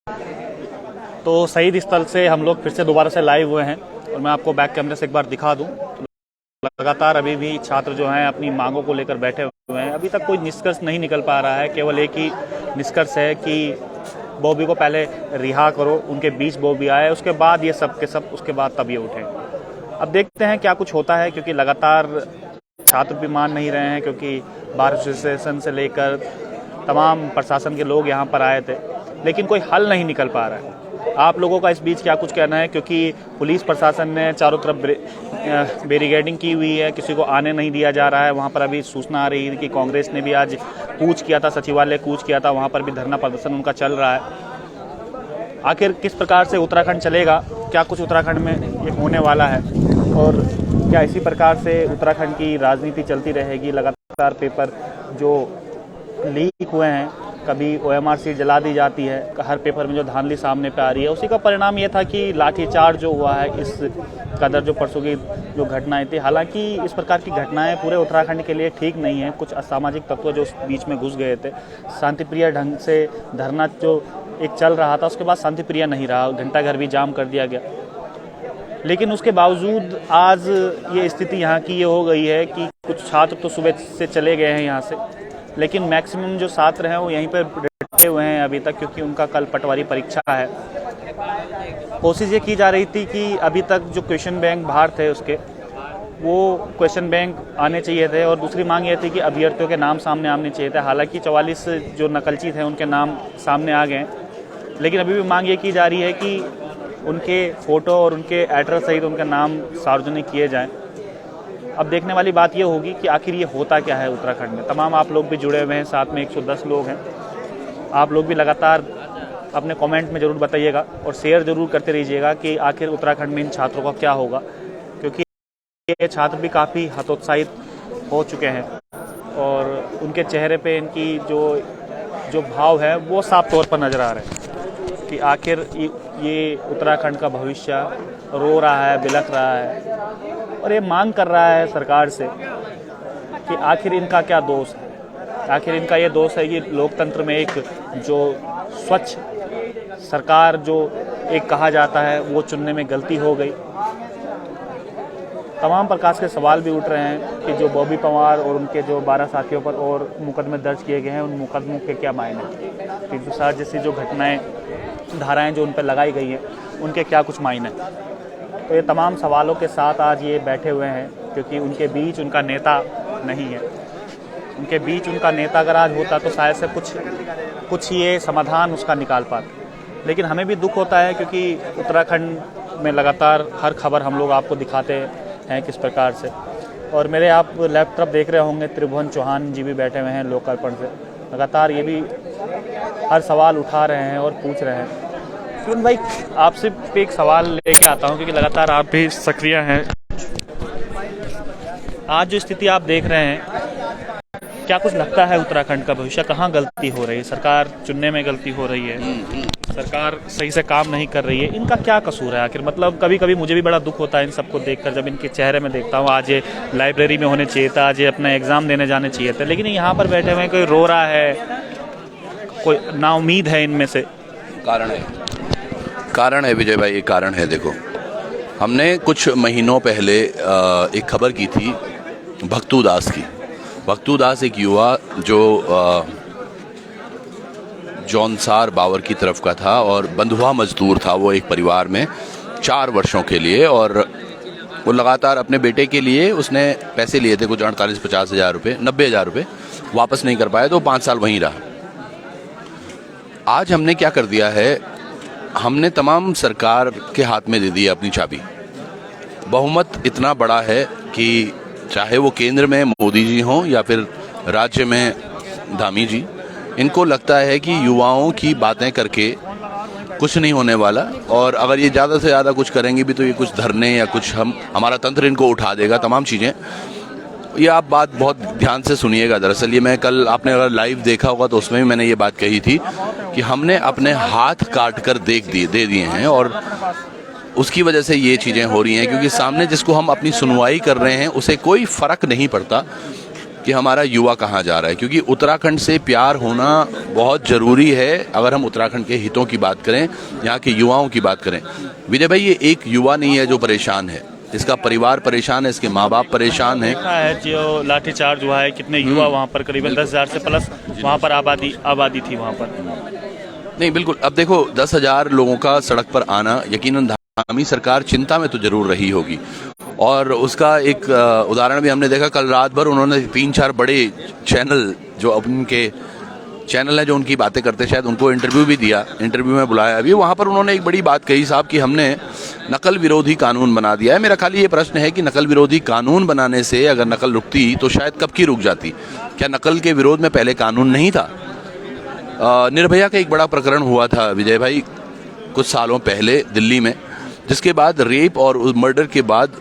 तो शहीद स्थल से हम लोग फिर से दोबारा से लाइव हुए हैं और मैं आपको बैक कैमरे से एक बार दिखा दूं। लगातार अभी भी छात्र जो हैं अपनी मांगों को लेकर बैठे हुए हैं। अभी तक कोई निष्कर्ष नहीं निकल पा रहा है। केवल एक ही निष्कर्ष है कि बॉबी को पहले रिहा करो, उनके बीच बॉबी आए, उसके बाद ये सब के सब, उसके बाद तब ये उठे। अब देखते हैं क्या कुछ होता है, क्योंकि लगातार छात्र भी मान नहीं रहे हैं, क्योंकि बार एसोसिएशन से लेकर तमाम प्रशासन के लोग यहाँ पर आए थे, लेकिन कोई हल नहीं निकल पा रहा है। आप लोगों का इस बीच क्या कुछ कहना है, क्योंकि पुलिस प्रशासन ने चारों तरफ बैरिकेडिंग की हुई है, किसी को आने नहीं दिया जा रहा है। वहाँ पर अभी सूचना आ रही है कि कांग्रेस ने भी आज कूच किया था, सचिवालय कूच किया था, वहाँ पर भी धरना प्रदर्शन उनका चल रहा है। आखिर किस प्रकार से उत्तराखंड चलेगा, क्या कुछ उत्तराखंड में ये होने वाला है, और क्या इसी प्रकार से उत्तराखंड की राजनीति चलती रहेगी? लगातार पेपर जो लीक हुए हैं, कभी OMR सीट जला दी जाती है, हर पेपर में जो धांधली सामने पे आ रही है, उसी का परिणाम ये था कि लाठीचार्ज जो हुआ है, इस कदर जो परसों की जो घटनाएं थी। हालांकि इस प्रकार की घटनाएं पूरे उत्तराखंड के लिए ठीक नहीं है। कुछ असामाजिक तत्व जो उस बीच में घुस गए थे, शांतिप्रिय ढंग से धरना जो एक चल रहा था, उसके बाद शांतिप्रिय नहीं रहा, घंटाघर भी जाम कर दिया गया। लेकिन उसके बावजूद आज ये स्थिति यहाँ की ये हो गई है कि कुछ छात्र तो सुबह से चले गए हैं यहाँ से, लेकिन मैक्सिमम जो छात्र हैं वो यहीं पर डटे हुए हैं अभी तक, क्योंकि उनका कल पटवारी परीक्षा है। कोशिश ये की जा रही थी कि अभी तक जो क्वेश्चन बैंक बाहर थे उसके, वो क्वेश्चन बैंक आने चाहिए थे, और दूसरी मांग ये थी कि अभ्यर्थियों के नाम सामने आने चाहिए थे। हालांकि 44 जो नकलची थे उनके नाम सामने आ गए, लेकिन अभी भी मांग ये की जा रही है कि उनके फ़ोटो और उनके एड्रेस सहित उनका नाम सार्वजनिक किए जाएँ। अब देखने वाली बात ये होगी कि आखिर ये होता क्या है उत्तराखंड में। तमाम आप लोग भी जुड़े हुए हैं, साथ में 110 लोग हैं। आप लोग भी लगातार अपने कमेंट में ज़रूर बताइएगा और शेयर ज़रूर करते रहिएगा कि आखिर उत्तराखंड में इन छात्रों का क्या होगा, क्योंकि ये छात्र भी काफ़ी हतोत्साहित हो चुके हैं और उनके चेहरे पे इनकी जो भाव है वो साफ तौर पर नज़र आ रहे हैं कि आखिर ये उत्तराखंड का भविष्य रो रहा है, बिलख रहा है, और ये मांग कर रहा है सरकार से कि आखिर इनका क्या दोष है। आखिर इनका ये दोष है कि लोकतंत्र में एक जो स्वच्छ सरकार जो एक कहा जाता है, वो चुनने में गलती हो गई। तमाम प्रकार के सवाल भी उठ रहे हैं कि जो बॉबी पंवार और उनके जो 12 साथियों पर और मुकदमे दर्ज किए गए हैं, उन मुकदमों के क्या मायने, 360 जैसी जो घटनाएं, धाराएं जो उन पर लगाई गई हैं, उनके क्या कुछ मायने। तो ये तमाम सवालों के साथ आज ये बैठे हुए हैं, क्योंकि उनके बीच उनका नेता नहीं है। उनके बीच उनका नेता अगर आज होता तो शायद से कुछ ये समाधान उसका निकाल पाते। लेकिन हमें भी दुख होता है, क्योंकि उत्तराखंड में लगातार हर खबर हम लोग आपको दिखाते हैं किस प्रकार से। और मेरे आप लेफ्ट तरफ देख रहे होंगे त्रिभुवन चौहान जी भी बैठे हुए हैं लोकार्पण से। लगातार ये भी हर सवाल उठा रहे हैं और पूछ रहे हैं। सुन भाई, आपसे एक सवाल लेके आता हूं, क्योंकि लगातार आप भी सक्रिय हैं। आज जो स्थिति आप देख रहे हैं, क्या कुछ लगता है उत्तराखंड का भविष्य कहाँ गलती हो रही है? सरकार चुनने में गलती हो रही है, सरकार सही से काम नहीं कर रही है, इनका क्या कसूर है आखिर? मतलब कभी कभी मुझे भी बड़ा दुख होता है इन सबको देखकर, जब इनके चेहरे में देखता हूँ। आज ये लाइब्रेरी में होने चाहिए था, आज ये अपना एग्जाम देने जाने चाहिए थे, लेकिन यहाँ पर बैठे हुए कोई रो रहा है, कोई नाउम्मीद है इनमें से। कारण है विजय भाई, ये कारण है। देखो, हमने कुछ महीनों पहले एक खबर की थी भक्तू दास की। भक्तू दास एक युवा जो जौनसार बावर की तरफ का था और बंधुआ मजदूर था वो एक परिवार में 4 वर्षों के लिए, और वो लगातार अपने बेटे के लिए उसने पैसे लिए थे, कुछ 48-50 हज़ार रुपये, 90 हज़ार रुपये वापस नहीं कर पाया, तो 5 साल वहीं रहा। आज हमने क्या कर दिया है, हमने तमाम सरकार के हाथ में दे दी अपनी चाबी। बहुमत इतना बड़ा है कि चाहे वो केंद्र में मोदी जी हों या फिर राज्य में धामी जी, इनको लगता है कि युवाओं की बातें करके कुछ नहीं होने वाला, और अगर ये ज़्यादा से ज़्यादा कुछ करेंगे भी तो ये कुछ धरने या कुछ हमारा तंत्र इनको उठा देगा, तमाम चीज़ें। ये आप बात बहुत ध्यान से सुनिएगा। दरअसल ये मैं कल, आपने अगर लाइव देखा होगा तो उसमें भी मैंने ये बात कही थी कि हमने अपने हाथ काट कर दे दिए हैं, और उसकी वजह से ये चीज़ें हो रही हैं, क्योंकि सामने जिसको हम अपनी सुनवाई कर रहे हैं उसे कोई फ़र्क नहीं पड़ता कि हमारा युवा कहाँ जा रहा है, क्योंकि उत्तराखंड से प्यार होना बहुत ज़रूरी है अगर हम उत्तराखंड के हितों की बात करें, यहाँ के युवाओं की बात करें। विजय भाई, ये एक युवा नहीं है जो परेशान है, इसका परिवार परेशान है, इसके माँ बाप परेशान है। देखा है जो लाठीचार्ज हुआ है, कितने युवा वहाँ पर, करीबन 10,000 से प्लस वहाँ पर आबादी थी वहाँ पर। नहीं बिल्कुल, अब देखो 10,000 लोगों का सड़क पर आना, यकीनन धामी सरकार चिंता में तो जरूर रही होगी, और उसका एक उदाहरण भी हमने देखा। कल रात भर उन्होंने 3-4 बड़े चैनल जो उनके चैनल है जो उनकी बातें करते, शायद उनको इंटरव्यू भी दिया, इंटरव्यू में बुलाया अभी। वहाँ पर उन्होंने एक बड़ी बात कही साहब कि हमने नकल विरोधी कानून बना दिया है। मेरा खाली ये प्रश्न है कि नकल विरोधी कानून बनाने से अगर नकल रुकती तो शायद कब की रुक जाती। क्या नकल के विरोध में पहले कानून नहीं था? निर्भया का एक बड़ा प्रकरण हुआ था विजय भाई कुछ सालों पहले दिल्ली में, जिसके बाद रेप और मर्डर के बाद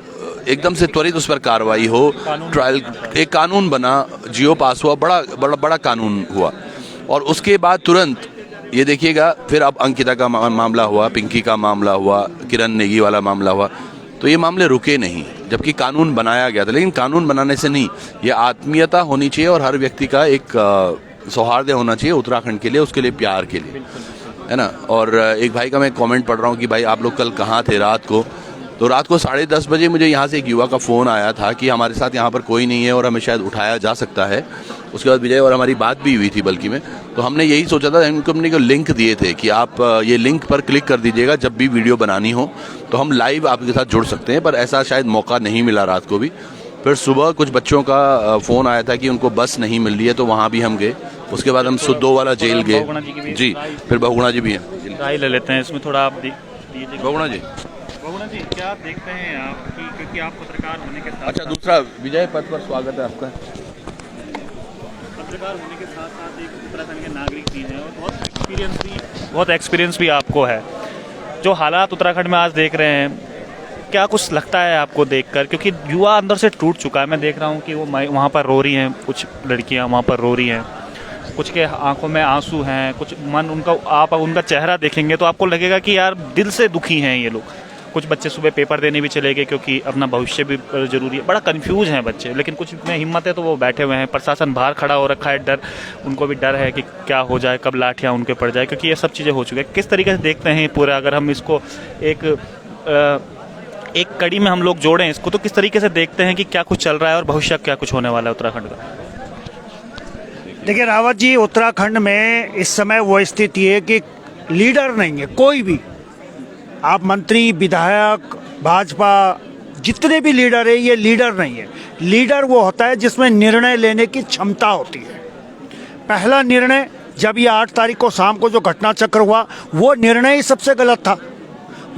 एकदम से त्वरित उस पर कार्रवाई हो, ट्रायल, एक कानून बना, जियो पास हुआ, बड़ा बड़ा बड़ा कानून हुआ, और उसके बाद तुरंत ये देखिएगा फिर अब अंकिता का मामला हुआ, पिंकी का मामला हुआ, किरण नेगी वाला मामला हुआ, तो ये मामले रुके नहीं, जबकि कानून बनाया गया था। लेकिन कानून बनाने से नहीं, ये आत्मीयता होनी चाहिए और हर व्यक्ति का एक सौहार्द होना चाहिए उत्तराखंड के लिए, उसके लिए प्यार के लिए, है ना। और एक भाई का मैं कमेंट पढ़ रहा हूँ कि भाई आप लोग कल कहाँ थे रात को, तो रात को 10:30 बजे मुझे यहाँ से एक युवा का फ़ोन आया था कि हमारे साथ यहाँ पर कोई नहीं है और हमें शायद उठाया जा सकता है। उसके बाद विजय और हमारी बात भी हुई थी बल्कि में, तो हमने यही सोचा था, इनको हमने को लिंक दिए थे कि आप ये लिंक पर क्लिक कर दीजिएगा, जब भी वीडियो बनानी हो तो हम लाइव आपके साथ जुड़ सकते हैं, पर ऐसा शायद मौका नहीं मिला रात को भी। फिर सुबह कुछ बच्चों का फ़ोन आया था कि उनको बस नहीं मिल रही है, तो वहाँ भी हम गए। उसके बाद हम सुद्धो वाला जेल गए जी, फिर बहुगुणा जी भी हैं, राय ले लेते हैं इसमें थोड़ा आप दीजिए। बहुगुणा जी, क्या देखते हैं आप कि क्योंकि आप पत्रकार होने के साथ, अच्छा दूसरा विजय पद पर स्वागत है आपका। पत्रकार होने के साथ साथ एक उत्तराखंड के नागरिक भी हैं और बहुत एक्सपीरियंस भी आपको है। जो हालात उत्तराखंड में आज देख रहे हैं, क्या कुछ लगता है आपको देखकर? क्योंकि युवा अंदर से टूट चुका है। मैं देख रहा हूँ कि वो वहाँ पर रो रही हैं, कुछ लड़कियाँ वहाँ पर रो रही हैं, कुछ के आंखों में आंसू हैं, कुछ मन उनका, आप उनका चेहरा देखेंगे तो आपको लगेगा कि यार दिल से दुखी हैं ये लोग। कुछ बच्चे सुबह पेपर देने भी चले गए क्योंकि अपना भविष्य भी जरूरी है। बड़ा कंफ्यूज हैं बच्चे, लेकिन कुछ में हिम्मत है तो वो बैठे हुए हैं। प्रशासन बाहर खड़ा हो रखा है, डर, उनको भी डर है कि क्या हो जाए, कब लाठियाँ उनके पड़ जाए, क्योंकि ये सब चीज़ें हो चुकी है। किस तरीके से देखते हैं पूरा, अगर हम इसको एक कड़ी में हम लोग जोड़ें इसको, तो किस तरीके से देखते हैं कि क्या कुछ चल रहा है और भविष्य क्या कुछ होने वाला है उत्तराखंड का? देखिए रावत जी, उत्तराखंड में इस समय वो स्थिति है कि लीडर नहीं है कोई भी। आप मंत्री, विधायक, भाजपा, जितने भी लीडर है, ये लीडर नहीं है। लीडर वो होता है जिसमें निर्णय लेने की क्षमता होती है। पहला निर्णय जब ये 8 तारीख को शाम को जो घटना चक्र हुआ, वो निर्णय ही सबसे गलत था।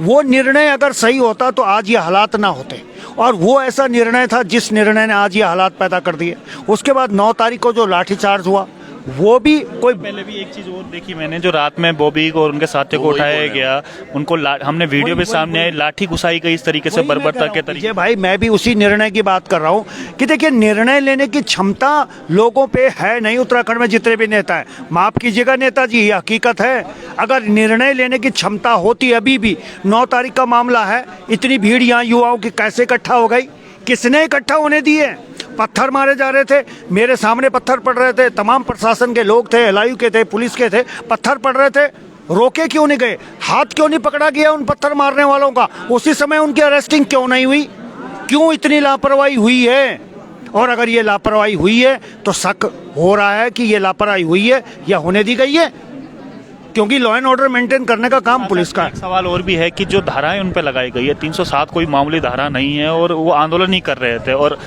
वो निर्णय अगर सही होता तो आज ये हालात ना होते, और वो ऐसा निर्णय था जिस निर्णय ने आज ये हालात पैदा कर दिए। उसके बाद 9 तारीख को जो लाठीचार्ज हुआ, वो भी कोई, पहले भी एक चीज और देखी मैंने, जो रात में बॉबी को और उनके साथियों को उठाया गया, उनको हमने वीडियो भी सामने आई, लाठी घुसाई गई इस तरीके से, बर्बरता के तरीके। भाई मैं भी उसी निर्णय की बात कर रहा हूँ कि देखिए, निर्णय लेने की क्षमता लोगों पे है नहीं उत्तराखंड में जितने भी नेता हैं। माफ कीजिएगा नेताजी, ये हकीकत है। अगर निर्णय लेने की क्षमता होती, अभी भी 9 तारीख का मामला है, इतनी भीड़ यहाँ युवाओं की कैसे इकट्ठा हो गई? किसने इकट्ठा होने दिए? पत्थर मारे जा रहे थे, मेरे सामने पत्थर पड़ रहे थे, तमाम प्रशासन के लोग थे, एलआईयू के थे, पुलिस के थे, पत्थर पड़ रहे थे। रोके क्यों नहीं गए? हाथ क्यों नहीं पकड़ा गया उन पत्थर मारने वालों का? उसी समय उनकी अरेस्टिंग क्यों नहीं हुई? क्यों इतनी लापरवाही हुई है? और अगर ये लापरवाही हुई है तो शक हो रहा है कि ये लापरवाही हुई है या होने दी गई है, क्योंकि लॉ एंड ऑर्डर मेंटेन करने का काम पुलिस का है। एक सवाल और भी है कि जो धाराएं उन पर लगाई गई है, 307 कोई मामूली धारा नहीं है, और वो आंदोलन ही कर रहे थे। और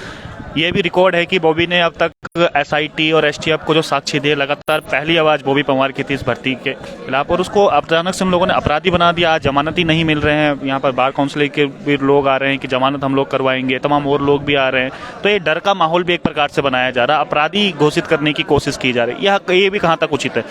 ये भी रिकॉर्ड है कि बॉबी ने अब तक एसआईटी और एसटीएफ को जो साक्ष्य दिए, लगातार पहली आवाज बॉबी पंवार की थी इस भर्ती के खिलाफ, और उसको अचानक से हम लोगों ने अपराधी बना दिया। आज जमानत ही नहीं मिल रहे हैं। यहाँ पर बार काउंसिल के भी लोग आ रहे हैं कि जमानत हम लोग करवाएंगे, तमाम और लोग भी आ रहे हैं। तो ये डर का माहौल भी एक प्रकार से बनाया जा रहा है, अपराधी घोषित करने की कोशिश की जा रही है। ये भी कहाँ तक उचित है?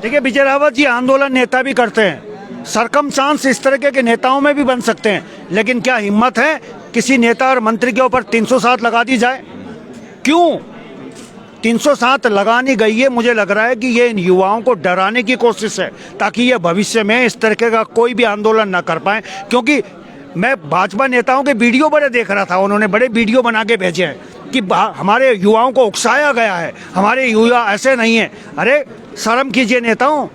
देखिए विजय रावत जी, आंदोलन नेता भी करते हैं, सरकमस्टांस इस तरह के नेताओं में भी बन सकते हैं, लेकिन क्या हिम्मत है किसी नेता और मंत्री के ऊपर 307 लगा दी जाए? क्यों 307 लगानी गई है? मुझे लग रहा है कि ये इन युवाओं को डराने की कोशिश है, ताकि ये भविष्य में इस तरह का कोई भी आंदोलन ना कर पाए। क्योंकि मैं भाजपा नेताओं के वीडियो बड़े देख रहा था, उन्होंने बड़े वीडियो बना के भेजे हैं कि हमारे युवाओं को उकसाया गया है, हमारे युवा ऐसे नहीं है। अरे शर्म कीजिए नेताओं,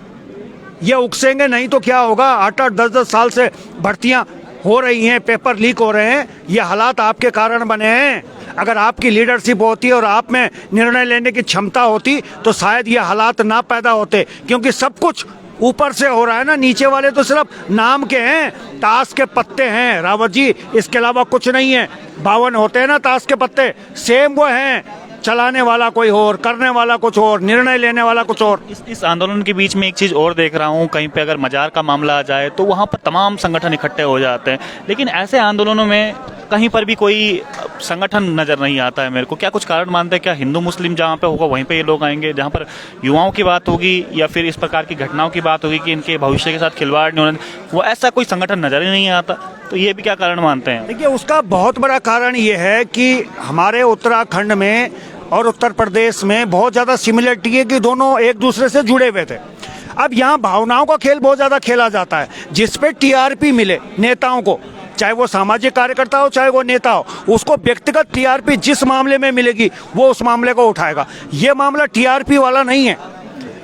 ये उकसेंगे नहीं तो क्या होगा? 8-8 10-10 साल से भर्तियां हो रही हैं, पेपर लीक हो रहे हैं, ये हालात आपके कारण बने हैं। अगर आपकी लीडरशिप होती और आप में निर्णय लेने की क्षमता होती तो शायद ये हालात ना पैदा होते, क्योंकि सब कुछ ऊपर से हो रहा है ना, नीचे वाले तो सिर्फ नाम के हैं, ताश के पत्ते हैं रावत जी, इसके अलावा कुछ नहीं है। 52 होते हैं ना ताश के पत्ते, सेम वो हैं, चलाने वाला कोई और, करने वाला कुछ और, निर्णय लेने वाला कुछ और। इस आंदोलन के बीच में एक चीज़ और देख रहा हूँ, कहीं पे अगर मजार का मामला आ जाए तो वहाँ पर तमाम संगठन इकट्ठे हो जाते हैं, लेकिन ऐसे आंदोलनों में कहीं पर भी कोई संगठन नज़र नहीं आता है मेरे को। क्या कुछ कारण मानते हैं? क्या हिंदू मुस्लिम जहाँ पे होगा वहीं पे ये लोग आएंगे? जहाँ पर युवाओं की बात होगी या फिर इस प्रकार की घटनाओं की बात होगी कि इनके भविष्य के साथ खिलवाड़ नहीं होना, वो ऐसा कोई संगठन नज़र ही नहीं आता, तो ये भी क्या कारण मानते हैं? देखिए, उसका बहुत बड़ा कारण ये है कि हमारे उत्तराखंड में और उत्तर प्रदेश में बहुत ज़्यादा सिमिलरिटी है कि दोनों एक दूसरे से जुड़े हुए थे। अब यहाँ भावनाओं का खेल बहुत ज़्यादा खेला जाता है, जिस पे टीआरपी मिले नेताओं को, चाहे वो सामाजिक कार्यकर्ता हो चाहे वो नेता हो, उसको व्यक्तिगत टीआरपी जिस मामले में मिलेगी वो उस मामले को उठाएगा। ये मामला टीआरपी वाला नहीं है।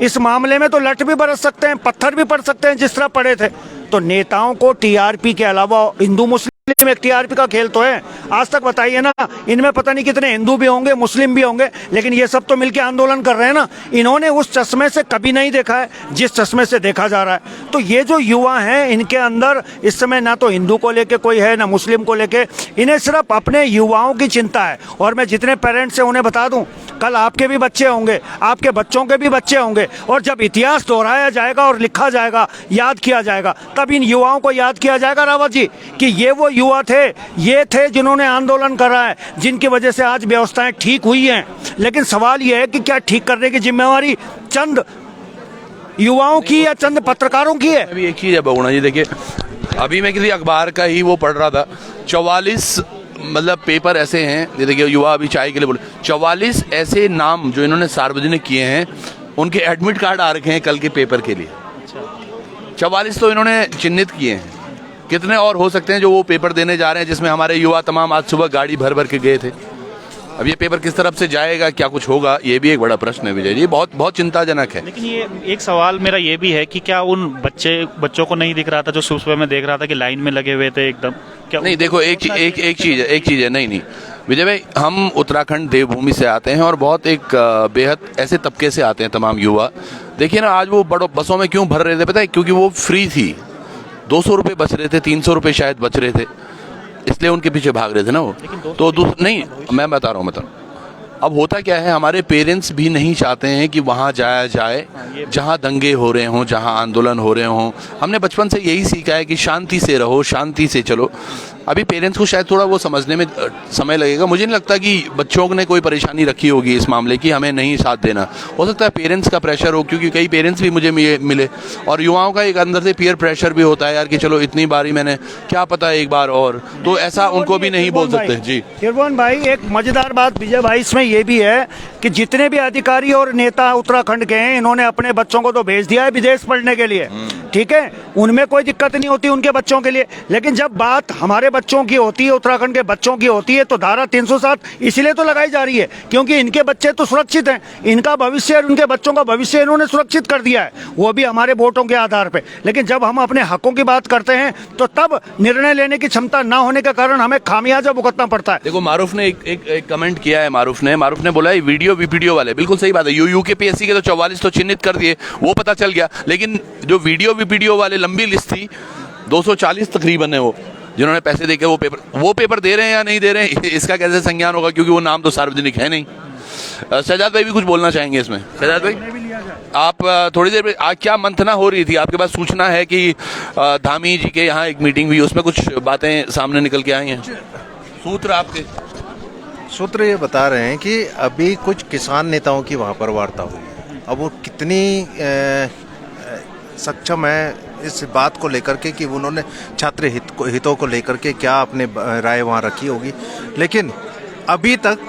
इस मामले में तो लठ भी बरस सकते हैं, पत्थर भी पड़ सकते हैं, जिस तरह पड़े थे। तो नेताओं को टीआरपी के अलावा हिंदू मुस्लिम में टीआरपी का खेल तो है। आज तक बताइए ना, इनमें पता नहीं कितने हिंदू भी होंगे, मुस्लिम भी होंगे, लेकिन ये सब तो मिलकर आंदोलन कर रहे हैं ना। इन्होंने उस चश्मे से कभी नहीं देखा है जिस चश्मे से देखा जा रहा है। तो ये जो युवा हैं, इनके अंदर इस समय ना तो हिंदू को लेके कोई है ना मुस्लिम को लेके, इन्हें सिर्फ अपने युवाओं की चिंता है। और मैं जितने पेरेंट्स हैं उन्हें बता दूं, कल आपके भी बच्चे होंगे, आपके बच्चों के भी बच्चे होंगे, और जब इतिहास दोहराया जाएगा और लिखा जाएगा, याद किया जाएगा, तब इन युवाओं को याद किया जाएगा रावत जी कि ये वो युवा थे, ये थे जिन्होंने आंदोलन करा है, जिनकी वजह से आज व्यवस्थाएं ठीक हुई हैं। लेकिन सवाल ये है कि क्या ठीक करने की जिम्मेवारी चंद युवाओं की या चंद पत्रकारों की है? अभी एक चीज है बहुगुणा जी, देखिए अभी मैं किसी अखबार का ही वो पढ़ रहा था, 44 मतलब पेपर ऐसे हैं, ये देखिए युवा अभी चाय के लिए बोले, 44 ऐसे नाम जो इन्होंने सार्वजनिक किए हैं, उनके एडमिट कार्ड आ रखे हैं कल के पेपर के लिए। 44 तो इन्होंने चिन्हित किए हैं, कितने और हो सकते हैं जो वो पेपर देने जा रहे हैं, जिसमें हमारे युवा तमाम आज सुबह गाड़ी भर भर के गए थे। अब ये पेपर किस तरफ से जाएगा, क्या कुछ होगा, ये भी एक बड़ा प्रश्न है विजय जी, बहुत बहुत चिंताजनक है। लेकिन ये एक सवाल मेरा ये भी है कि क्या उन बच्चों को नहीं दिख रहा था जो सुबह में देख रहा था कि लाइन में लगे हुए थे एकदम? क्या नहीं, देखो एक चीज है, नहीं विजय भाई, हम उत्तराखंड देवभूमि से आते हैं और बहुत एक बेहद ऐसे तबके से आते हैं तमाम युवा। देखिए ना, आज वो बड़ों बसों में क्यों भर रहे थे पता है? क्योंकि वो फ्री थी, 200 रुपये बच रहे थे, 300 रुपये शायद बच रहे थे, इसलिए उनके पीछे भाग रहे थे ना वो। तो नहीं, मैं बता रहा हूँ, अब होता क्या है, हमारे पेरेंट्स भी नहीं चाहते हैं कि वहाँ जाया जाए जहाँ दंगे हो रहे हों, जहाँ आंदोलन हो रहे हों। हमने बचपन से यही सीखा है कि शांति से रहो, शांति से चलो। अभी पेरेंट्स को शायद थोड़ा वो समझने में समय लगेगा। मुझे नहीं लगता कि बच्चों ने कोई परेशानी रखी होगी इस मामले की, हमें नहीं साथ देना। हो सकता है पेरेंट्स का प्रेशर हो, क्योंकि कई पेरेंट्स भी मुझे मिले, और युवाओं का एक अंदर से पीयर प्रेशर भी होता है यार कि चलो इतनी बारी मैंने, क्या पता एक बार और, तो ऐसा उनको भी नहीं बोल सकते। जी त्रिभुवन भाई, एक मजेदार बात विजय भाई इसमें ये भी है कि जितने भी अधिकारी और नेता उत्तराखंड के हैं, इन्होंने अपने बच्चों को तो भेज दिया है विदेश पढ़ने के लिए, ठीक है, उनमें कोई दिक्कत नहीं होती उनके बच्चों के लिए। लेकिन जब बात हमारे बच्चों की होती है, उत्तराखंड के बच्चों की होती है, तो धारा 307 इसलिए तो लगाई जा रही है क्योंकि इनके बच्चे तो सुरक्षित हैं, इनका भविष्य और उनके बच्चों का भविष्य इन्होंने सुरक्षित कर दिया है, वो भी हमारे वोटों के आधार पर। लेकिन जब हम अपने हकों की बात करते हैं तो तब निर्णय लेने की क्षमता ना होने के कारण हमें खामियाजा भुगतना पड़ता है। देखो, मारूफ ने एक कमेंट किया है, मारूफ ने बोला है वीडियो वाले, बिल्कुल सही बात है। यूकेपीएससी के तो 44 तो चिन्हित कर दिए, वो पता चल गया, लेकिन जो वीडियो वाले लंबी लिस्ट थी, 240 तकरीबन है वो, जिन्होंने पैसे देके वो पेपर दे रहे हैं या नहीं दे रहे हैं, इसका कैसे संज्ञान होगा, क्योंकि वो नाम तो सार्वजनिक है नहीं। शहजाद भाई भी कुछ बोलना चाहेंगे इसमें? शहजाद भाई, आप थोड़ी देर में, आज क्या मंथना हो रही थी? आपके पास सूचना है कि धामी जी के यहाँ एक मीटिंग हुई, उसमें कुछ बातें सामने निकल के आई हैं? सूत्र ये बता रहे हैं कि अभी कुछ किसान नेताओं की वहाँ पर वार्ता हुई। अब वो कितनी सक्षम है इस बात को लेकर के कि उन्होंने छात्र हितों को लेकर के क्या अपने राय वहाँ रखी होगी, लेकिन अभी तक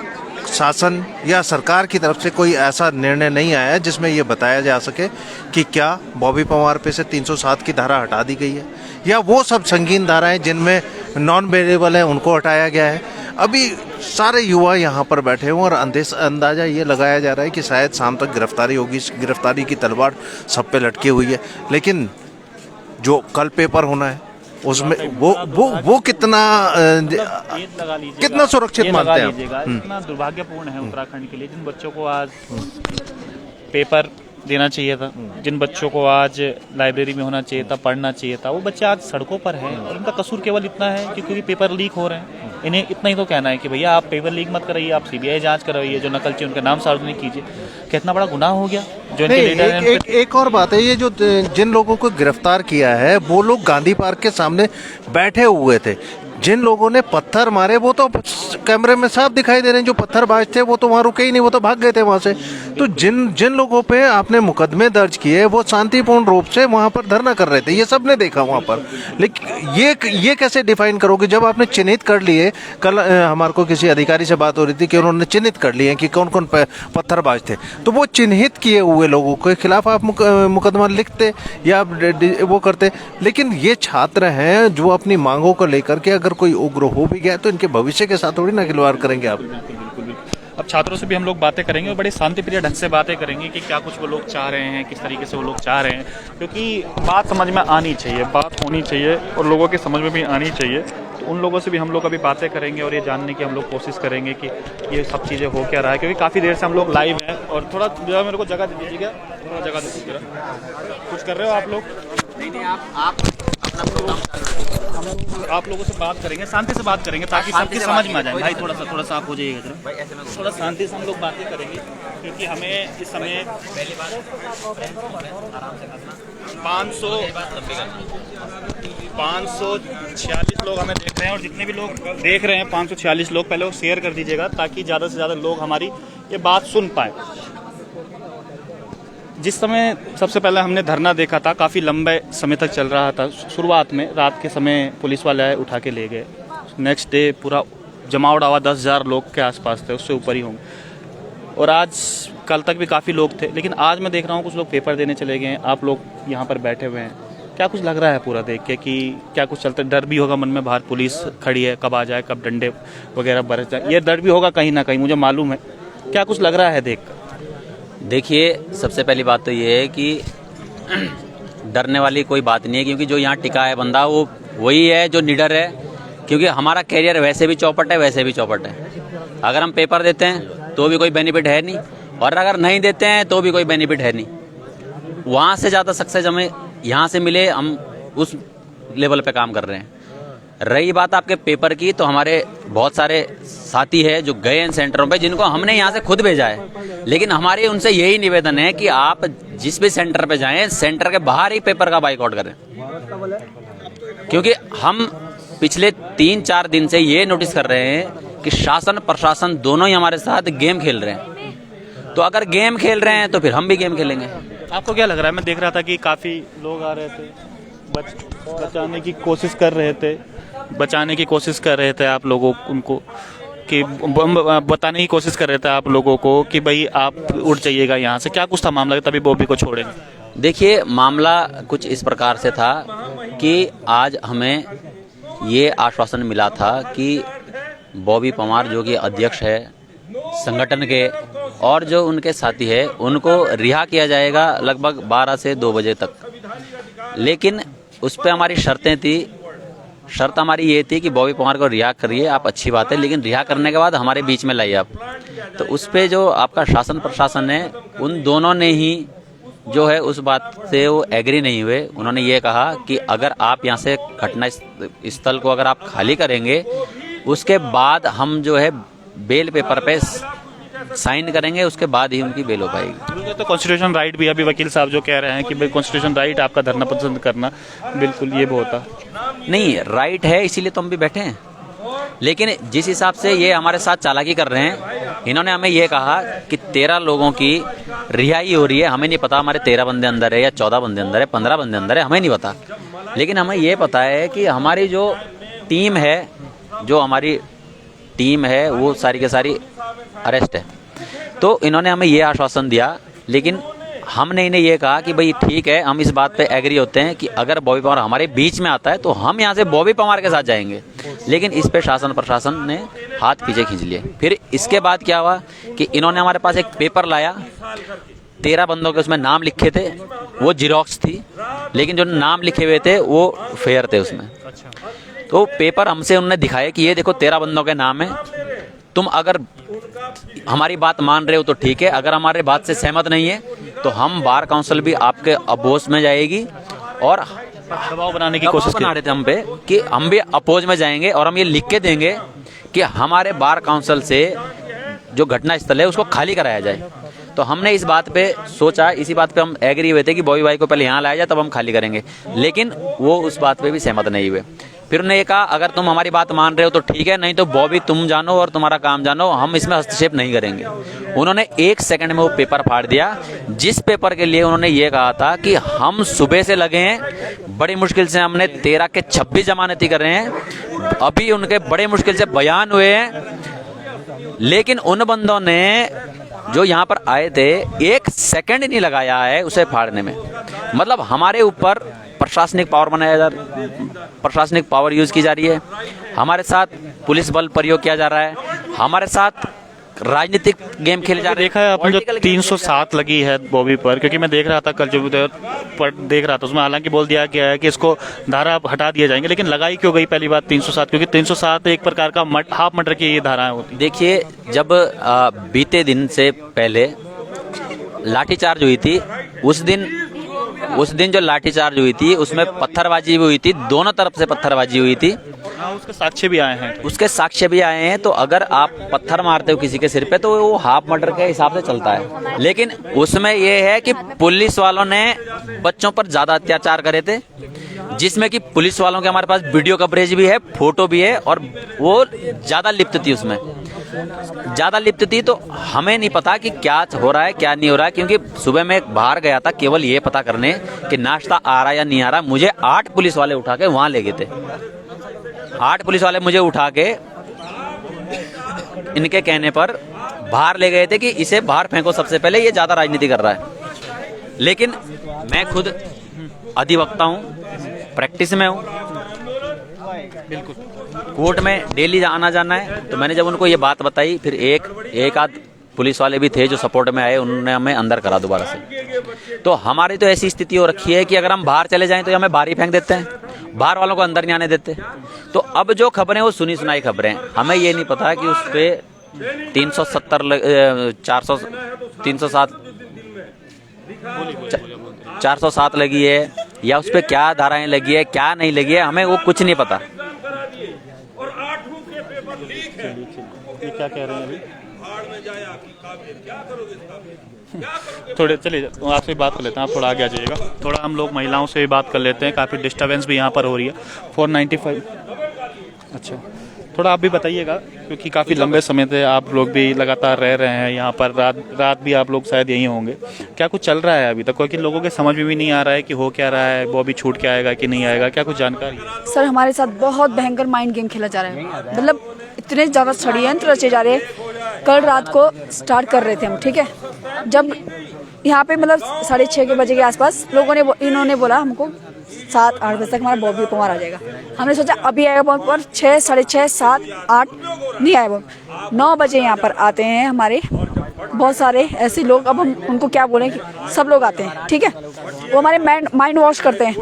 शासन या सरकार की तरफ से कोई ऐसा निर्णय नहीं आया है जिसमें ये बताया जा सके कि क्या बॉबी पवार पे से 307 की धारा हटा दी गई है या वो सब संगीन धाराएं जिनमें नॉन वेरिएबल है उनको हटाया गया है। अभी सारे युवा यहाँ पर बैठे हुए और अंदाजा ये लगाया जा रहा है कि शायद शाम तक गिरफ्तारी होगी। गिरफ्तारी की तलवार सब पे लटकी हुई है, लेकिन जो कल पेपर होना है उसमें वो कितना कितना सुरक्षित मानते हैं आप? इतना दुर्भाग्यपूर्ण है उत्तराखंड के लिए। जिन बच्चों को आज पेपर देना चाहिए था, जिन बच्चों को आज लाइब्रेरी में होना चाहिए था, पढ़ना चाहिए था, वो बच्चे आज सड़कों पर हैं। और उनका कसूर केवल इतना है कि क्योंकि पेपर लीक हो रहे हैं। इन्हें इतना ही तो कहना है कि भैया आप पेपर लीक मत कराइए, आप सीबीआई जांच करवाइए, जो नकलची उनका नाम सार्वजनिक कीजिए। कितना बड़ा गुनाह हो गया जो इनके लीडर हैं। एक और बात है, ये जो जिन लोगों को गिरफ्तार किया है वो लोग गांधी पार्क के सामने बैठे हुए थे। जिन लोगों ने पत्थर मारे वो तो कैमरे में साफ दिखाई दे रहे हैं, जो पत्थरबाज थे वो तो वहां रुके ही नहीं, वो तो भाग गए थे वहां से। तो जिन लोगों पे आपने मुकदमे दर्ज किए वो शांतिपूर्ण रूप से वहां पर धरना कर रहे थे, ये सबने देखा वहां पर। लेकिन ये कैसे डिफाइन करोगे जब आपने चिन्हित कर लिए? कल हमारे को किसी अधिकारी से बात हो रही थी कि उन्होंने चिन्हित कर लिए कि कौन कौन पत्थरबाज थे। तो वो चिन्हित किए हुए लोगों के खिलाफ आप मुकदमा लिखते या वो करते। लेकिन ये छात्र हैं जो अपनी मांगों को लेकर के अगर कोई उग्र हो भी गया तो इनके भविष्य के साथ थोड़ी ना खिलवाड़ करेंगे आप। बिल्कुल। अब छात्रों से भी हम लोग बातें करेंगे और बड़े शांतिप्रिय ढंग से बातें करेंगे कि क्या कुछ वो लोग चाह रहे हैं, किस तरीके से वो लोग चाह रहे हैं, क्योंकि बात समझ में आनी चाहिए, बात होनी चाहिए और लोगों की समझ में भी आनी चाहिए। तो उन लोगों से भी हम लोग अभी बातें करेंगे और ये जानने की हम लोग कोशिश करेंगे कि ये सब चीज़ें हो क्या रहा है, क्योंकि काफ़ी देर से हम लोग लाइव हैं। और थोड़ा जो मेरे को जगह दे दीजिएगा, थोड़ा जगह दे दीजिएगा। कुछ कर रहे हो आप लोग? नहीं, आप लोगों से बात करेंगे, शांति से बात करेंगे ताकि सबकी समझ में आ जाए। भाई थोड़ा सा आप हो जाइएगा, थोड़ा शांति से हम लोग बातें करेंगे, क्योंकि हमें इस समय 546 लोग हमें देख रहे हैं। और जितने भी लोग देख रहे हैं 546 लोग, पहले वो शेयर कर दीजिएगा ताकि ज़्यादा से ज़्यादा लोग हमारी ये बात सुन पाए। जिस समय सबसे पहले हमने धरना देखा था, काफ़ी लंबे समय तक चल रहा था। शुरुआत में रात के समय पुलिस वाले आए, उठा के ले गए। नेक्स्ट डे पूरा जमावड़ा हुआ 10,000 लोग के आसपास थे, उससे ऊपर ही होंगे। और आज कल तक भी काफ़ी लोग थे, लेकिन आज मैं देख रहा हूँ कुछ लोग पेपर देने चले गए हैं। आप लोग यहाँ पर बैठे हुए हैं, क्या कुछ लग रहा है पूरा देख के कि क्या कुछ चलता है? डर भी होगा मन में, बाहर पुलिस खड़ी है, कब आ जाए, कब डंडे वगैरह बरस जाए, ये डर भी होगा कहीं ना कहीं, मुझे मालूम है। क्या कुछ लग रहा है देख कर? देखिए, सबसे पहली बात तो ये है कि डरने वाली कोई बात नहीं है, क्योंकि जो यहाँ टिका है बंदा वो वही है जो निडर है। क्योंकि हमारा कैरियर वैसे भी चौपट है, वैसे भी चौपट है। अगर हम पेपर देते हैं तो भी कोई बेनिफिट है नहीं, और अगर नहीं देते हैं तो भी कोई बेनिफिट है नहीं। वहाँ से ज़्यादा सक्सेस हमें यहाँ से मिले, हम उस लेवल पे काम कर रहे हैं। रही बात आपके पेपर की, तो हमारे बहुत सारे साथी हैं जो गए हैं सेंटरों पे, जिनको हमने यहाँ से खुद भेजा है। लेकिन हमारे उनसे यही निवेदन है कि आप जिस भी सेंटर पे जाएं, सेंटर के बाहर ही पेपर का बाइकआउट करें। क्योंकि हम पिछले 3-4 दिन से ये नोटिस कर रहे हैं कि शासन प्रशासन दोनों ही हमारे साथ गेम खेल रहे हैं। तो अगर गेम खेल रहे हैं तो फिर हम भी गेम खेलेंगे। आपको क्या लग रहा है? मैं देख रहा था कि काफ़ी लोग आ रहे थे, बचाने की कोशिश कर रहे थे आप लोगों उनको, कि बताने की कोशिश कर रहे थे आप लोगों को कि भाई आप उठ जाइएगा यहाँ से। क्या कुछ था मामला तभी बॉबी को छोड़ेंगे? देखिए, मामला कुछ इस प्रकार से था कि आज हमें ये आश्वासन मिला था कि बॉबी पवार जो कि अध्यक्ष है संगठन के, और जो उनके साथी है उनको रिहा किया जाएगा लगभग 12 से 2 बजे तक। लेकिन उस पर हमारी शर्तें थी। शर्त हमारी ये थी कि बॉबी पवार को रिहा करिए आप, अच्छी बात है, लेकिन रिहा करने के बाद हमारे बीच में लाइए आप। तो उस पे जो आपका शासन प्रशासन है, उन दोनों ने ही जो है उस बात से वो एग्री नहीं हुए। उन्होंने ये कहा कि अगर आप यहाँ से घटना स्थल को अगर आप खाली करेंगे, उसके बाद हम जो है बेल पेपर पे साइन करेंगे, उसके बाद ही उनकी बेल हो पाएगी। तो कॉन्स्टिट्यूशन राइट भी, अभी वकील साहब जो कह रहे हैं कि भाई कॉन्स्टिट्यूशन राइट आपका धरना पसंद करना, बिल्कुल ये भी होता नहीं, राइट है, इसीलिए तो हम भी बैठे हैं। लेकिन जिस हिसाब से ये हमारे साथ चालाकी कर रहे हैं, इन्होंने हमें ये कहा कि 13 लोगों की रिहाई हो रही है। हमें नहीं पता हमारे 13 बंदे अंदर है या 14 बंदे अंदर है, 15 बंदे अंदर है, हमें नहीं पता। लेकिन हमें ये पता है कि हमारी जो टीम है, वो सारी की सारी अरेस्ट है। तो इन्होंने हमें ये आश्वासन दिया, लेकिन हमने इन्हें ये कहा कि भाई ठीक है, हम इस बात पे एग्री होते हैं कि अगर बॉबी पवार हमारे बीच में आता है तो हम यहाँ से बॉबी पवार के साथ जाएंगे, लेकिन इस पे शासन प्रशासन ने हाथ पीछे खींच लिए। फिर इसके बाद क्या हुआ कि इन्होंने हमारे पास एक पेपर लाया, 13 बंदों के उसमें नाम लिखे थे, वो जिरोक्स थी, लेकिन जो नाम लिखे हुए थे वो फेयर थे उसमें। तो पेपर हमसे उन्होंने दिखाया कि ये देखो 13 बंदों के नाम है, तुम अगर हमारी बात मान रहे हो तो ठीक है, अगर हमारे बात से सहमत नहीं है तो हम बार काउंसिल भी आपके अपोज में जाएगी, और दबाव बनाने की कोशिश बना रहे थे हम पे कि हम भी अपोज में जाएंगे और हम ये लिख के देंगे कि हमारे बार काउंसिल से जो घटना स्थल है उसको खाली कराया जाए। तो हमने इस बात पे सोचा, इसी बात पे हम एग्री हुए थे कि बॉबी भाई को पहले यहाँ लाया जाए तब हम खाली करेंगे, लेकिन वो उस बात पे भी सहमत नहीं हुए। फिर उन्होंने ये कहा अगर तुम हमारी बात मान रहे हो तो ठीक है, नहीं तो बॉबी तुम जानो और तुम्हारा काम जानो, हम इसमें हस्तक्षेप नहीं करेंगे। उन्होंने 1 सेकंड में वो पेपर फाड़ दिया, जिस पेपर के लिए उन्होंने ये कहा था कि हम सुबह से लगे हैं, बड़ी मुश्किल से हमने 13 के 26 जमानती कर रहे हैं, अभी उनके बड़े मुश्किल से बयान हुए हैं, लेकिन उन बंदों ने जो यहाँ पर आए थे 1 सेकंड नहीं लगाया है उसे फाड़ने में। मतलब हमारे ऊपर प्रशासनिक पावर प्रशासनिक पावर यूज की जा रही है, हमारे साथ पुलिस बल प्रयोग किया जा रहा है, हमारे साथ राजनीतिक गेम खेले जा रहे हैं। देखा है आपने जो 307 लगी है बॉबी पर, क्योंकि मैं देख रहा था कल जो देख रहा था उसमें हालांकि बोल दिया गया है कि इसको धारा हटा दिया जाएंगे, लेकिन लगाई क्यों गई पहली बात 307? क्योंकि 307 एक प्रकार का हाफ मर्डर की ये धाराएं होती। देखिए, जब बीते दिन से पहले लाठीचार्ज हुई थी, उस दिन जो लाठीचार्ज हुई थी उसमें पत्थरबाजी भी हुई थी, दोनों तरफ से पत्थरबाजी हुई थी। उसके साक्ष्य भी आए हैं। उसके साक्ष्य भी आए हैं। तो अगर आप पत्थर मारते हो किसी के सिर पे तो वो हाफ मर्डर के हिसाब से चलता है, लेकिन उसमें ये है कि पुलिस वालों ने बच्चों पर ज्यादा अत्याचार करे थे, जिसमें कि पुलिस वालों के हमारे पास वीडियो कवरेज भी है, फोटो भी है, और वो ज्यादा लिप्त थी, उसमें ज्यादा लिप्त थी। तो हमें नहीं पता कि क्या हो रहा है क्या नहीं हो रहा है, क्योंकि सुबह मैं बाहर गया था केवल ये पता करने कि नाश्ता आ रहा या नहीं आ रहा। मुझे 8 पुलिस वाले उठा के वहां ले गए थे, 8 पुलिस वाले मुझे उठा के इनके कहने पर बाहर ले गए थे कि इसे बाहर फेंको सबसे पहले, ये ज्यादा राजनीति कर रहा है। लेकिन मैं खुद अधिवक्ता हूँ, प्रैक्टिस में हूँ, बिल्कुल कोर्ट में डेली आना जाना है। तो मैंने जब उनको ये बात बताई, फिर एक आध पुलिस वाले भी थे जो सपोर्ट में आए, उन्होंने हमें अंदर करा दोबारा से। तो हमारी तो ऐसी स्थिति हो रखी है कि अगर हम बाहर चले जाएं तो हमें बाहर ही फेंक देते हैं, बाहर वालों को अंदर नहीं आने देते। तो अब जो खबरें वो सुनी सुनाई खबरें, हमें ये नहीं पता कि उस पे 407 लगी है या उस पे क्या धाराएं लगी है, क्या नहीं लगी है, हमें वो कुछ नहीं पता। ये क्या कह रहे हैं अभी? थोड़े चलिए आपसे बात कर लेते हैं, आप थोड़ा आगे आ जाइएगा, थोड़ा हम लोग महिलाओं से भी बात कर लेते हैं, काफ़ी डिस्टर्बेंस भी यहाँ पर हो रही है। 495 अच्छा, थोड़ा आप भी बताइएगा, क्योंकि काफ़ी लंबे समय से आप लोग भी लगातार रह रहे हैं यहाँ पर, रात भी आप लोग शायद यहीं होंगे। क्या कुछ चल रहा है अभी तक? क्योंकि लोगों के समझ में भी नहीं आ रहा है कि हो क्या रहा है, बॉबी छूट के आएगा कि नहीं आएगा, क्या कुछ जानकारी? सर, हमारे साथ बहुत भयंकर माइंड गेम खेला जा रहा है, मतलब इतने ज़्यादा षड्यंत्र रचे जा रहे हैं। कल रात को स्टार्ट कर रहे थे हम, ठीक है, जब यहाँ पे मतलब 6:30 बजे के आसपास लोगों ने इन्होंने बोला हमको 7-8 बजे तक हमारा बॉबी पवार आ जाएगा। हमने सोचा अभी आएगा बॉबी पवार, 6, 6:30, 7, 8 नहीं आए बॉबी। 9 बजे यहाँ पर आते हैं हमारे बहुत सारे ऐसे लोग, अब हम उनको क्या बोलें कि सब लोग आते हैं, ठीक है, वो हमारे माइंड वॉश करते हैं।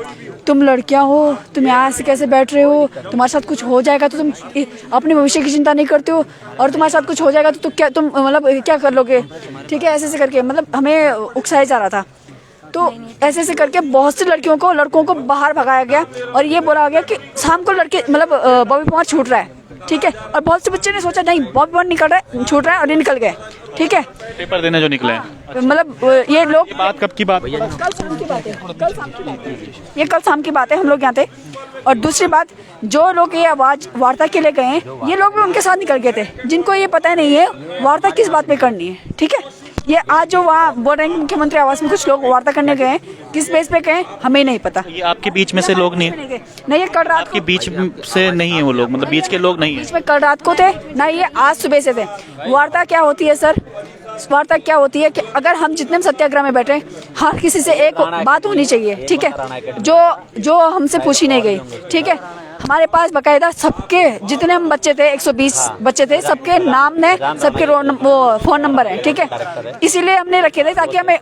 तुम लड़कियां हो, तुम यहाँ से कैसे बैठ रहे हो, तुम्हारे साथ कुछ हो जाएगा तो तुम अपने भविष्य की चिंता नहीं करते हो, और तुम्हारे साथ कुछ हो जाएगा तो क्या तुम मतलब क्या कर लोगे, ठीक है, ऐसे ऐसे करके मतलब हमें उकसाया जा रहा था। तो ऐसे ऐसे करके बहुत सी लड़कों को बाहर भगाया गया, और ये बोला गया कि शाम को लड़के मतलब बॉबी पवार छूट रहा है, ठीक है, और बहुत से बच्चे ने सोचा नहीं बॉबी पवार निकल रहा है, छूट रहा है, और ये निकल गए, ठीक है, पेपर देने जो निकले हैं। मतलब ये लोग, ये बात कब की बात? कल शाम की बात है, ये कल शाम की बात है, हम लोग यहाँ थे। और दूसरी बात, जो लोग ये आवाज वार्ता के लिए गए हैं, ये लोग भी उनके साथ निकल गए थे, जिनको ये पता नहीं है वार्ता किस बात पे करनी है, ठीक है। ये आज जो वहाँ बोल रहे हैं कि मुख्यमंत्री आवास में कुछ लोग वार्ता करने गए, किस बेस पे गए हमें नहीं पता। ये आपके बीच में से लोग नहीं, नहीं ये कल रात आपके बीच से नहीं है वो लोग, मतलब बीच के लोग नहीं है। बीच में कल रात को थे ना, ये आज सुबह से थे। वार्ता क्या होती है सर, वार्ता क्या होती है कि अगर हम जितने भी सत्याग्रह में बैठे, हर किसी से एक बात होनी चाहिए, ठीक है, जो हमसे पूछी नहीं गई, ठीक है। हमारे पास बकायदा सबके जितने हम बच्चे थे 120 बच्चे थे, सबके नाम ने, सबके वो फोन नंबर है, ठीक है। इसीलिए हमने रखे थे ताकि हमें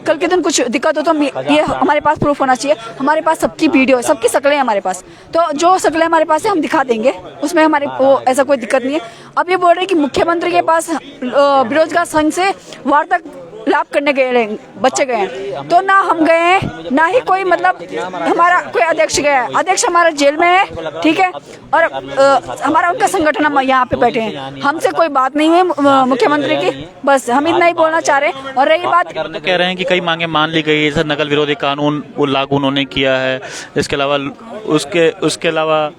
कल के दिन कुछ दिक्कत हो तो ये हमारे पास प्रूफ होना चाहिए। हमारे पास सबकी वीडियो है, सबकी शक्लें हमारे पास, तो जो शक्लें हमारे पास है हम दिखा देंगे, उसमें हमारे वो ऐसा कोई दिक्कत नहीं है। अब ये बोल रहे हैं कि मुख्यमंत्री के पास बेरोजगार संघ से वार्तालाप करने गए बच्चे गए हैं, तो ना हम गए हैं ना ही कोई मतलब हमारा कोई अध्यक्ष गया है। अध्यक्ष हमारा जेल में है, ठीक है, और हमारा उनका संगठन हम यहाँ पे बैठे हैं, हमसे कोई बात नहीं हुई मुख्यमंत्री की, बस हम इतना ही बोलना चाह रहे हैं। और रही बात, तो कह रहे हैं कि कई मांगे मान ली गई, जैसे नकल विरोधी कानून वो लागू उन्होंने किया है, इसके अलावा उसके अलावा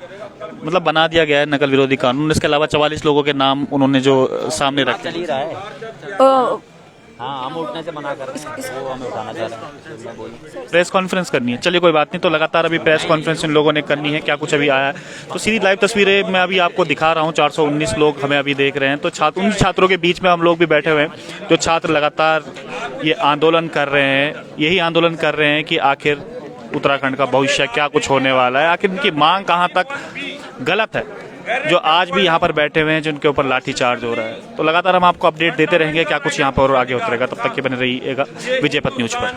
मतलब बना दिया गया है नकल विरोधी कानून, इसके अलावा 44 लोगों के नाम उन्होंने जो सामने रखे। हम उठने से मना कर रहे हैं, वो हमें उठाना चाह रहे हैं। प्रेस कॉन्फ्रेंस करनी है, चलिए कोई बात नहीं, तो लगातार अभी प्रेस कॉन्फ्रेंस इन लोगों ने करनी है, क्या कुछ अभी आया है तो सीधी लाइव तस्वीरें मैं अभी आपको दिखा रहा हूँ। 419 लोग हमें अभी देख रहे हैं, तो उन छात्रों के बीच में हम लोग भी बैठे हुए हैं, जो छात्र लगातार ये आंदोलन कर रहे हैं, यही आंदोलन कर रहे हैं कि आखिर उत्तराखंड का भविष्य क्या कुछ होने वाला है, आखिर इनकी मांग कहाँ तक गलत है, जो आज भी यहाँ पर बैठे हुए हैं, जिनके ऊपर लाठीचार्ज हो रहा है। तो लगातार हम आपको अपडेट देते रहेंगे क्या कुछ यहाँ पर और आगे उतरेगा। तब तक के बने रहिएगा विजय पथ न्यूज पर।